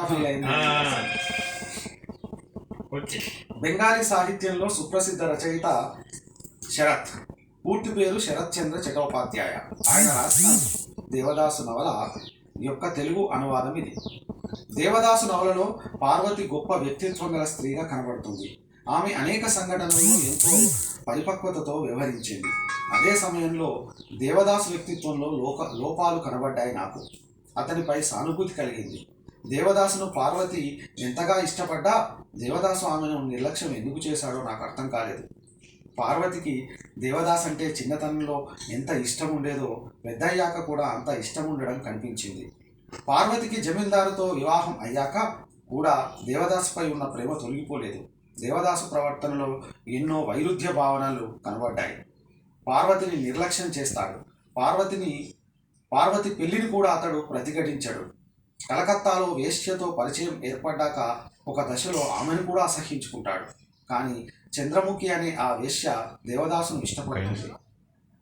Feel అయింది. బెంగాలీ సాహిత్యంలో సుప్రసిద్ధ రచయిత శరత్. పూర్తి పేరు శరత్ చంద్ర చటోపాధ్యాయ. ఆయన రాసిన దేవదాసు నవల యొక్క తెలుగు అనువాదం ఇది. దేవదాసు నవలలో పార్వతి గొప్ప వ్యక్తిత్వం గల స్త్రీగా కనబడుతుంది. ఆమె అనేక సంఘటనలను ఎంతో పరిపక్వతతో వ్యవహరించింది. అదే సమయంలో దేవదాసు వ్యక్తిత్వంలో లోపాలు కనబడ్డాయి నాకు. అతనిపై సానుభూతి కలిగింది. దేవదాసును పార్వతి ఎంతగా ఇష్టపడ్డా దేవదాసు ఆమెను నిర్లక్ష్యం ఎందుకు చేశాడో నాకు అర్థం కాలేదు. పార్వతికి దేవదాస్ అంటే చిన్నతనంలో ఎంత ఇష్టం ఉండేదో పెద్దయ్యాక కూడా అంత ఇష్టం ఉండడం కనిపించింది. పార్వతికి జమీందారుతో వివాహం అయ్యాక కూడా దేవదాసుపై ఉన్న ప్రేమ తొలగిపోలేదు. దేవదాసు ప్రవర్తనలో ఎన్నో వైరుధ్య భావనలు కనబడ్డాయి. పార్వతిని నిర్లక్ష్యం చేస్తాడు. పార్వతి పెళ్లిని కూడా అతడు ప్రతిఘటించాడు. కలకత్తాలో వేశ్యతో పరిచయం ఏర్పడ్డాక ఒక దశలో ఆమెను కూడా అసహ్యించుకుంటాడు. కానీ చంద్రముఖి అనే ఆ వేశ్య దేవదాసును ఇష్టపడుతుంది.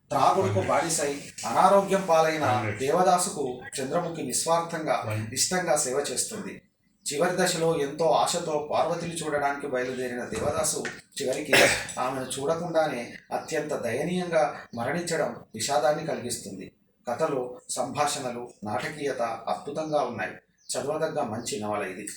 త్రాగుడుకు బానిసై అనారోగ్యం పాలైన దేవదాసుకు చంద్రముఖి నిస్వార్థంగా ఇష్టంగా సేవ చేస్తుంది. చివరి దశలో ఎంతో ఆశతో పార్వతిని చూడడానికి బయలుదేరిన దేవదాసు చివరికి ఆమెను చూడకుండానే అత్యంత దయనీయంగా మరణించడం విషాదాన్ని కలిగిస్తుంది. కథలో సంభాషణలు, నాటకీయత అద్భుతంగా ఉన్నాయి. చదవదగ్గ మంచి నవల ఇది.